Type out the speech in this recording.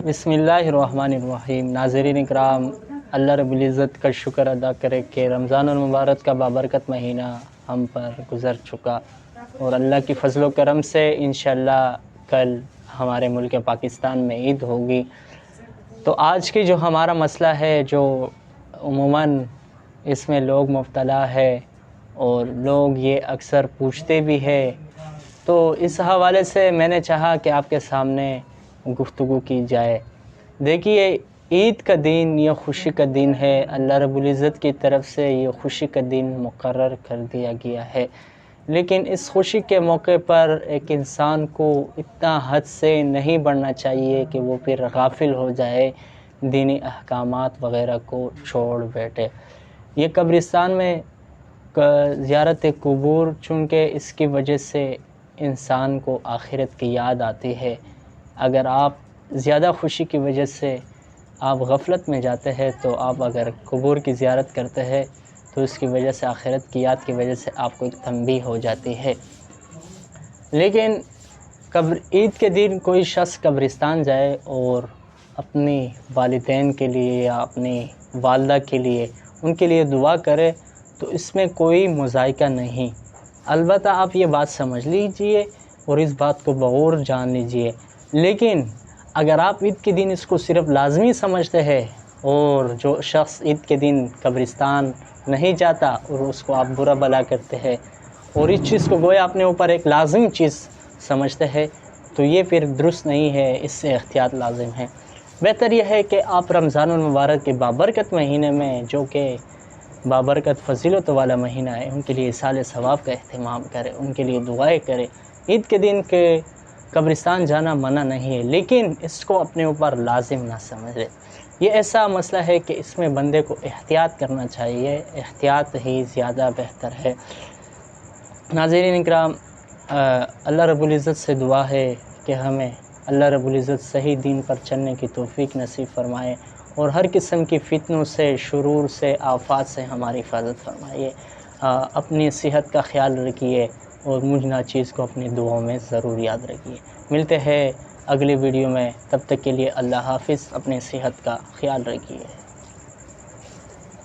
بسم اللہ الرحمن الرحیم۔ ناظرین اکرام، اللہ رب العزت کا شکر ادا کرے کہ رمضان المبارک کا بابرکت مہینہ ہم پر گزر چکا، اور اللہ کی فضل و کرم سے انشاءاللہ کل ہمارے ملک پاکستان میں عید ہوگی۔ تو آج کی جو ہمارا مسئلہ ہے، جو عموماً اس میں لوگ مبتلا ہے اور لوگ یہ اکثر پوچھتے بھی ہے، تو اس حوالے سے میں نے چاہا کہ آپ کے سامنے گفتگو کی جائے۔ دیکھیے، عید کا دن یہ خوشی کا دن ہے، اللہ رب العزت کی طرف سے یہ خوشی کا دن مقرر کر دیا گیا ہے، لیکن اس خوشی کے موقع پر ایک انسان کو اتنا حد سے نہیں بڑھنا چاہیے کہ وہ پھر غافل ہو جائے، دینی احکامات وغیرہ کو چھوڑ بیٹھے۔ یہ قبرستان میں زیارت قبور، چونکہ اس کی وجہ سے انسان کو آخرت کی یاد آتی ہے۔ اگر آپ زیادہ خوشی کی وجہ سے آپ غفلت میں جاتے ہیں، تو آپ اگر قبور کی زیارت کرتے ہیں تو اس کی وجہ سے آخرت کی یاد کی وجہ سے آپ کو ایک تنبیہ ہو جاتی ہے۔ لیکن عید کے دن کوئی شخص قبرستان جائے اور اپنی والدین کے لیے یا اپنی والدہ کے لیے ان کے لیے دعا کرے، تو اس میں کوئی مضائقہ نہیں۔ البتہ آپ یہ بات سمجھ لیجئے اور اس بات کو بغور جان لیجئے، لیکن اگر آپ عید کے دن اس کو صرف لازمی سمجھتے ہیں اور جو شخص عید کے دن قبرستان نہیں جاتا اور اس کو آپ برا بھلا کرتے ہیں اور اس چیز کو گویا اپنے اوپر ایک لازمی چیز سمجھتے ہیں، تو یہ پھر درست نہیں ہے، اس سے احتیاط لازم ہے۔ بہتر یہ ہے کہ آپ رمضان المبارک کے بابرکت مہینے میں، جو کہ بابرکت فضیلت والا مہینہ ہے، ان کے لیے ایصال ثواب کا اہتمام کریں، ان کے لیے دعائیں کریں۔ عید کے دن کے قبرستان جانا منع نہیں ہے، لیکن اس کو اپنے اوپر لازم نہ سمجھیں۔ یہ ایسا مسئلہ ہے کہ اس میں بندے کو احتیاط کرنا چاہیے، احتیاط ہی زیادہ بہتر ہے۔ ناظرین اکرام، اللہ رب العزت سے دعا ہے کہ ہمیں اللہ رب العزت صحیح دین پر چلنے کی توفیق نصیب فرمائے، اور ہر قسم کی فتنوں سے، شرور سے، آفات سے ہماری حفاظت فرمائے۔ اپنی صحت کا خیال رکھیے اور مجھ ناچیز کو اپنی دعاؤں میں ضرور یاد رکھیے۔ ملتے ہیں اگلی ویڈیو میں، تب تک کے لیے اللہ حافظ، اپنی صحت کا خیال رکھیے۔